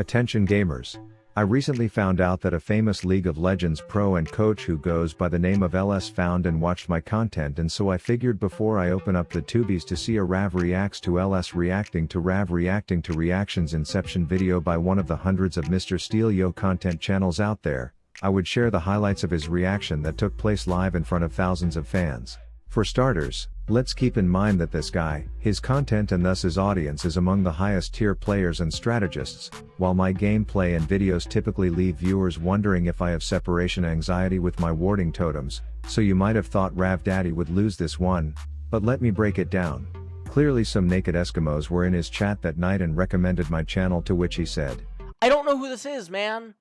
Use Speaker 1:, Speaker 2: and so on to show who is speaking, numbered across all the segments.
Speaker 1: Attention gamers. I recently found out that a famous League of Legends pro and coach who goes by the name of LS found and watched my content, and so I figured before I open up the tubies to see a Rav reacts to LS reacting to Rav reacting to reactions inception video by one of the hundreds of Mr. Steelio content channels out there, I would share the highlights of his reaction that took place live in front of thousands of fans. For starters, let's keep in mind that this guy, his content and thus his audience is among the highest tier players and strategists, while my gameplay and videos typically leave viewers wondering if I have separation anxiety with my warding totems, so you might have thought Rav Daddy would lose this one, but let me break it down. Clearly some naked Eskimos were in his chat that night and recommended my channel, to which he said,
Speaker 2: I don't know who this is, man.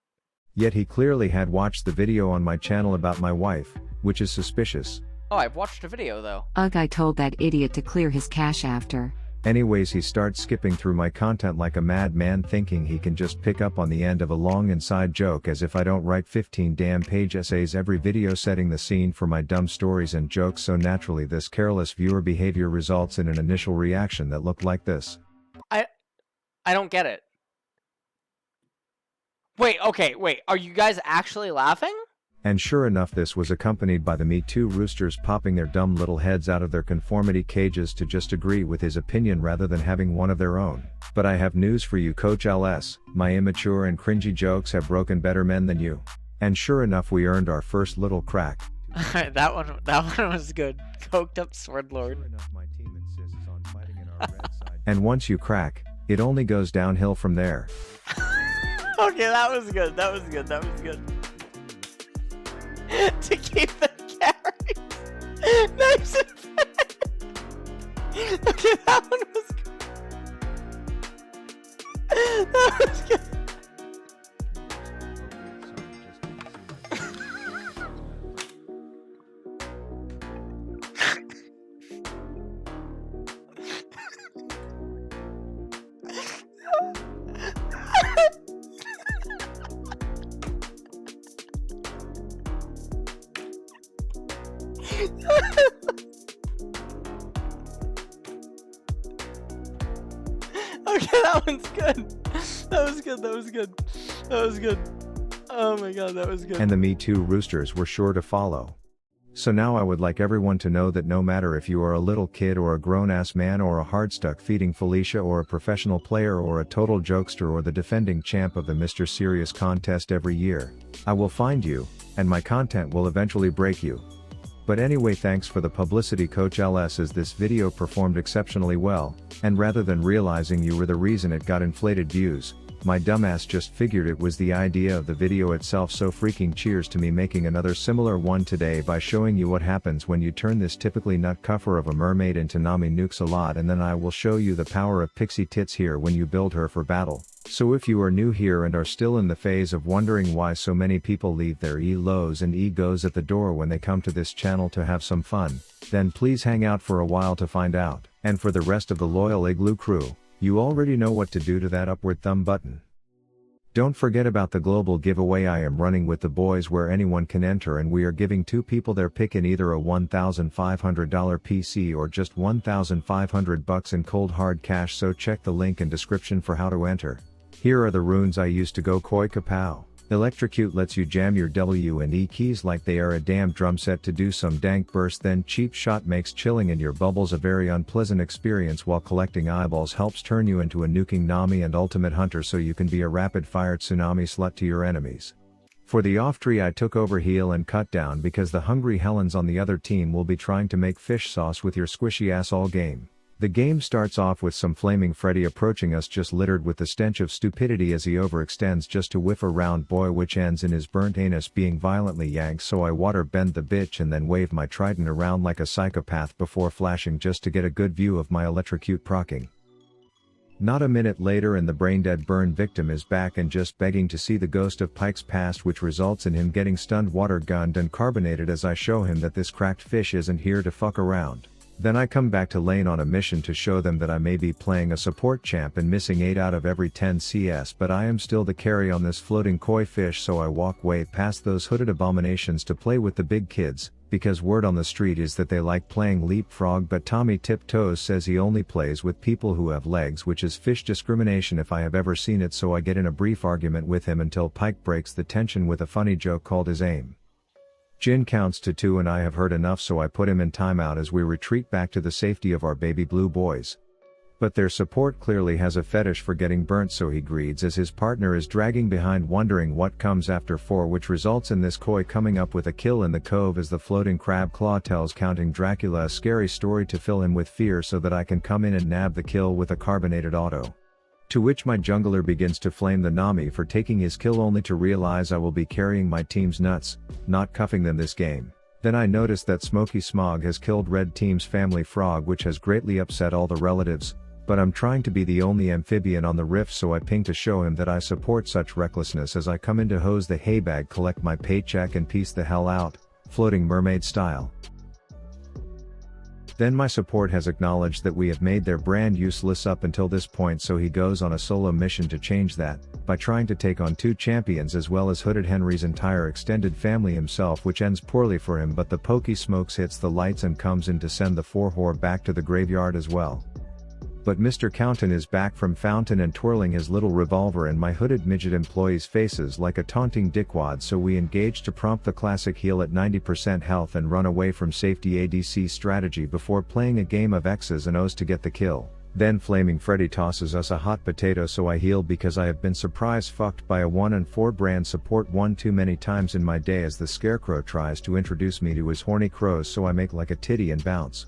Speaker 1: Yet he clearly had watched the video on my channel about my wife, which is suspicious.
Speaker 2: Oh, I've watched a video though.
Speaker 3: Ugh, I told that idiot to clear his cache after.
Speaker 1: Anyways, he starts skipping through my content like a madman, thinking he can just pick up on the end of a long inside joke, as if I don't write 15 damn page essays every video setting the scene for my dumb stories and jokes. So naturally this careless viewer behavior results in an initial reaction that looked like this.
Speaker 2: I don't get it. Wait, are you guys actually laughing?
Speaker 1: And sure enough, this was accompanied by the Me Too roosters popping their dumb little heads out of their conformity cages to just agree with his opinion rather than having one of their own. But I have news for you, Coach LS, my immature and cringy jokes have broken better men than you. And sure enough, we earned our first little crack.
Speaker 2: that one was good. Coked up sword lord.
Speaker 1: Sure enough, my team insists on fighting in our red side. And once you crack, it only goes downhill from there.
Speaker 2: Okay, that was good. To keep the carries nice and fat. Okay, that one was good. That was good. Okay, that one's good. That was good. Oh my god, that was good.
Speaker 1: And the Me Too roosters were sure to follow. So now I would like everyone to know that no matter if you are a little kid or a grown-ass man or a hardstuck feeding Felicia or a professional player or a total jokester or the defending champ of the Mr. Serious contest every year, I will find you, and my content will eventually break you. But anyway, thanks for the publicity, Coach LS, as this video performed exceptionally well, and rather than realizing you were the reason it got inflated views, my dumbass just figured it was the idea of the video itself. So freaking cheers to me making another similar one today by showing you what happens when you turn this typically nut cuffer of a mermaid into Nami nukes a lot, and then I will show you the power of pixie tits here when you build her for battle. So if you are new here and are still in the phase of wondering why so many people leave their e-lows and egos at the door when they come to this channel to have some fun, then please hang out for a while to find out. And for the rest of the loyal Igloo crew, you already know what to do to that upward thumb button. Don't forget about the global giveaway I am running with the boys, where anyone can enter, and we are giving 2 people their pick in either a $1,500 PC or just $1,500 in cold hard cash, so check the link in description for how to enter. Here are the runes I used to go koi kapow. Electrocute lets you jam your W and E keys like they are a damn drum set to do some dank burst. Then Cheap Shot makes chilling in your bubbles a very unpleasant experience, while collecting eyeballs helps turn you into a nuking Nami and ultimate hunter, so you can be a rapid fire tsunami slut to your enemies. For the off tree I took over heal and cut down, because the hungry Helens on the other team will be trying to make fish sauce with your squishy ass all game. The game starts off with some flaming Freddy approaching us, just littered with the stench of stupidity as he overextends just to whiff a round boy, which ends in his burnt anus being violently yanked. So I water bend the bitch and then wave my trident around like a psychopath before flashing just to get a good view of my electrocute procking. Not a minute later and the brain-dead burn victim is back and just begging to see the ghost of Pike's past, which results in him getting stunned, water gunned and carbonated as I show him that this cracked fish isn't here to fuck around. Then I come back to lane on a mission to show them that I may be playing a support champ and missing 8 out of every 10 CS, but I am still the carry on this floating koi fish, so I walk way past those hooded abominations to play with the big kids, because word on the street is that they like playing leapfrog, but Tommy Tiptoes says he only plays with people who have legs, which is fish discrimination if I have ever seen it, so I get in a brief argument with him until Pike breaks the tension with a funny joke called his aim. Jin counts to 2 and I have heard enough, so I put him in timeout as we retreat back to the safety of our baby blue boys. But their support clearly has a fetish for getting burnt, so he greeds as his partner is dragging behind, wondering what comes after 4, which results in this koi coming up with a kill in the cove as the floating crab claw tells Counting Dracula a scary story to fill him with fear so that I can come in and nab the kill with a carbonated auto. To which my jungler begins to flame the Nami for taking his kill, only to realize I will be carrying my team's nuts, not cuffing them this game. Then I notice that Smoky Smog has killed red team's family frog, which has greatly upset all the relatives, but I'm trying to be the only amphibian on the rift, so I ping to show him that I support such recklessness as I come in to hose the hay bag, collect my paycheck and peace the hell out, floating mermaid style. Then my support has acknowledged that we have made their brand useless up until this point, so he goes on a solo mission to change that, by trying to take on 2 champions as well as Hooded Henry's entire extended family himself, which ends poorly for him, but the Pokey Smokes hits the lights and comes in to send the 4 whore back to the graveyard as well. But Mr. Countin is back from fountain and twirling his little revolver in my hooded midget employees' faces like a taunting dickwad, so we engage to prompt the classic heal at 90% health and run away from safety ADC strategy before playing a game of X's and O's to get the kill. Then Flaming Freddy tosses us a hot potato, so I heal because I have been surprise fucked by a 1 and 4 brand support one too many times in my day as the Scarecrow tries to introduce me to his horny crows, so I make like a titty and bounce.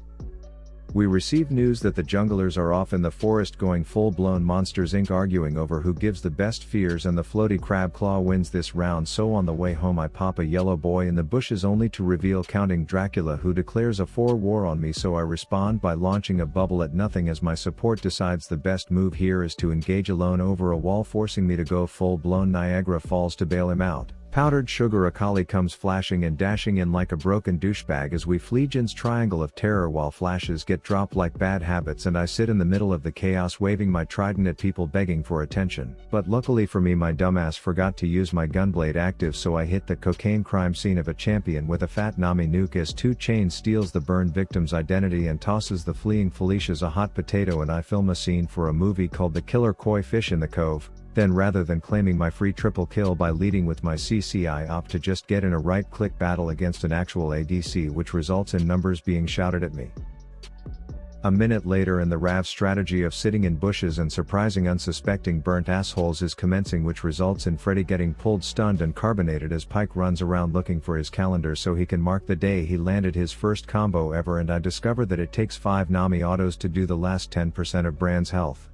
Speaker 1: We receive news that the junglers are off in the forest going full-blown Monsters Inc., arguing over who gives the best fears, and the floaty crab claw wins this round, so on the way home I pop a yellow boy in the bushes only to reveal Counting Dracula, who declares a 4 war on me, so I respond by launching a bubble at nothing as my support decides the best move here is to engage alone over a wall, forcing me to go full-blown Niagara Falls to bail him out. Powdered Sugar Akali comes flashing and dashing in like a broken douchebag as we flee Jin's triangle of terror while flashes get dropped like bad habits, and I sit in the middle of the chaos waving my trident at people begging for attention. But luckily for me, my dumbass forgot to use my gunblade active, so I hit the cocaine crime scene of a champion with a fat Nami nuke as 2 Chains steals the burned victim's identity and tosses the fleeing Felicia's a hot potato, and I film a scene for a movie called The Killer Koi Fish in the Cove. Then rather than claiming my free triple kill by leading with my CC, I opt to just get in a right-click battle against an actual ADC, which results in numbers being shouted at me. A minute later and the Rav strategy of sitting in bushes and surprising unsuspecting burnt assholes is commencing, which results in Freddy getting pulled stunned and carbonated as Pike runs around looking for his calendar so he can mark the day he landed his first combo ever, and I discover that it takes 5 Nami autos to do the last 10% of Brand's health.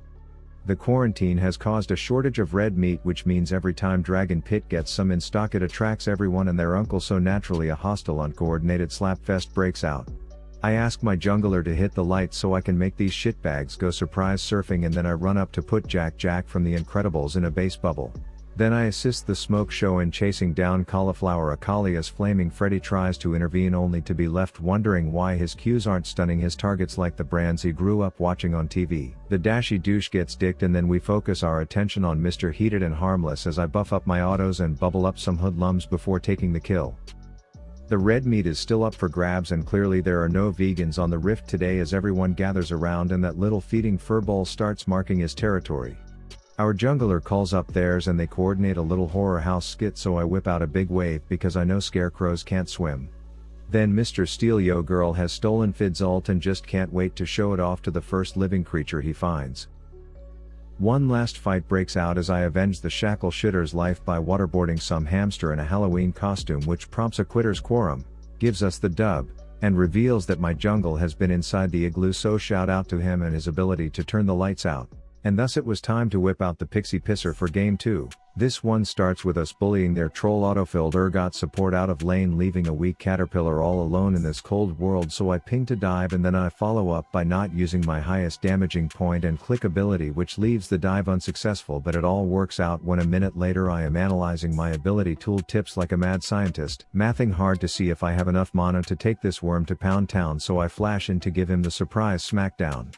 Speaker 1: The quarantine has caused a shortage of red meat, which means every time Dragon Pit gets some in stock it attracts everyone and their uncle, so naturally a hostile uncoordinated slapfest breaks out. I ask my jungler to hit the lights so I can make these shitbags go surprise surfing, and then I run up to put Jack from The Incredibles in a base bubble. Then I assist the smoke show in chasing down Cauliflower Akali as Flaming Freddy tries to intervene, only to be left wondering why his Qs aren't stunning his targets like the brands he grew up watching on TV. The dashy douche gets dicked, and then we focus our attention on Mr. Heated and Harmless as I buff up my autos and bubble up some hoodlums before taking the kill. The red meat is still up for grabs, and clearly there are no vegans on the rift today as everyone gathers around and that little feeding furball starts marking his territory. Our jungler calls up theirs and they coordinate a little horror house skit, so I whip out a big wave because I know scarecrows can't swim. Then Mr. Steel Yo Girl has stolen Fid's ult and just can't wait to show it off to the first living creature he finds. One last fight breaks out as I avenge the shackle shitter's life by waterboarding some hamster in a Halloween costume, which prompts a quitter's quorum, gives us the dub, and reveals that my jungle has been inside the igloo, so shout out to him and his ability to turn the lights out. And thus it was time to whip out the pixie pisser for game 2. This one starts with us bullying their troll autofilled Urgot support out of lane, leaving a weak caterpillar all alone in this cold world, so I ping to dive and then I follow up by not using my highest damaging point and click ability, which leaves the dive unsuccessful, but it all works out when a minute later I am analyzing my ability tool tips like a mad scientist, mathing hard to see if I have enough mana to take this worm to Pound Town, so I flash in to give him the surprise smackdown.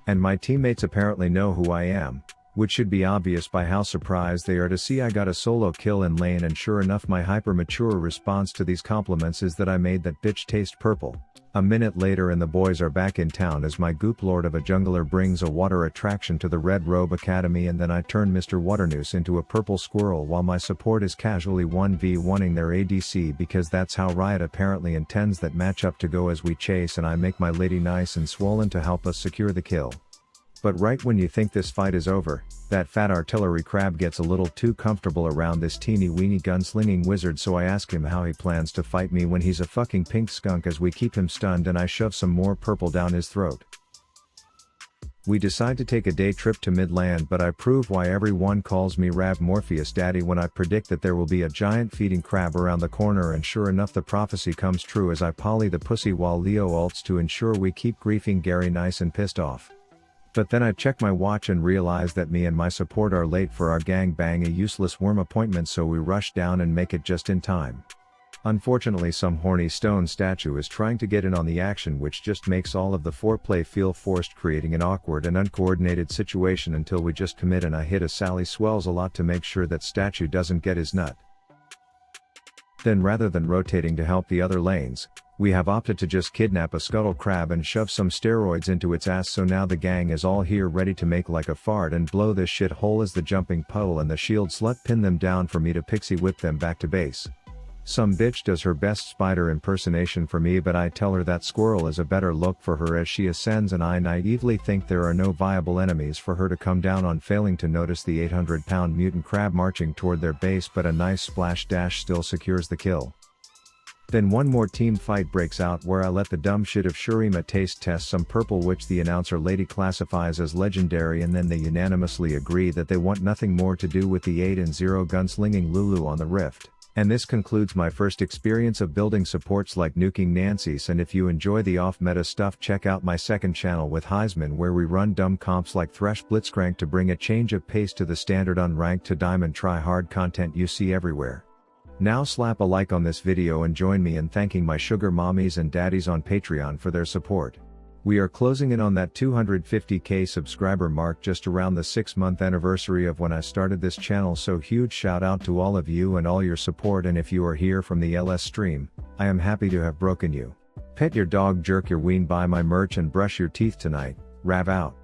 Speaker 1: And my teammates apparently know who I am, which should be obvious by how surprised they are to see I got a solo kill in lane, and sure enough my hyper-mature response to these compliments is that I made that bitch taste purple. A minute later and the boys are back in town as my goop lord of a jungler brings a water attraction to the Red Robe Academy, and then I turn Mr. Waternoose into a purple squirrel while my support is casually 1v1ing their ADC, because that's how Riot apparently intends that matchup to go as we chase, and I make my lady nice and swollen to help us secure the kill. But right when you think this fight is over, that fat artillery crab gets a little too comfortable around this teeny weeny gunslinging wizard, so I ask him how he plans to fight me when he's a fucking pink skunk as we keep him stunned, and I shove some more purple down his throat. We decide to take a day trip to Midland, but I prove why everyone calls me Rab Morpheus Daddy when I predict that there will be a giant feeding crab around the corner, and sure enough the prophecy comes true as I poly the pussy while Leo ults to ensure we keep griefing Gary nice and pissed off. But then I check my watch and realize that me and my support are late for our gang bang a useless worm appointment, so we rush down and make it just in time. Unfortunately some horny stone statue is trying to get in on the action, which just makes all of the foreplay feel forced, creating an awkward and uncoordinated situation until we just commit and I hit a Sally Swells a lot to make sure that statue doesn't get his nut. Then rather than rotating to help the other lanes, we have opted to just kidnap a scuttle crab and shove some steroids into its ass, so now the gang is all here ready to make like a fart and blow this shit hole as the jumping puddle and the shield slut pin them down for me to pixie whip them back to base. Some bitch does her best spider impersonation for me, but I tell her that squirrel is a better look for her as she ascends, and I naively think there are no viable enemies for her to come down on, failing to notice the 800-pound mutant crab marching toward their base, but a nice splash dash still secures the kill. Then one more team fight breaks out where I let the dumb shit of Shurima taste test some purple, which the announcer lady classifies as legendary, and then they unanimously agree that they want nothing more to do with the 8-0 gunslinging Lulu on the Rift. And this concludes my first experience of building supports like nuking Nancy's, and if you enjoy the off-meta stuff, check out my second channel with Heisman where we run dumb comps like Thresh Blitzcrank to bring a change of pace to the standard unranked to diamond try-hard content you see everywhere. Now slap a like on this video and join me in thanking my sugar mommies and daddies on Patreon for their support. We are closing in on that 250k subscriber mark, just around the 6-month anniversary of when I started this channel, so huge shout out to all of you and all your support, and if you are here from the LS stream, I am happy to have broken you. Pet your dog, jerk your ween, buy my merch and brush your teeth tonight. Rav out.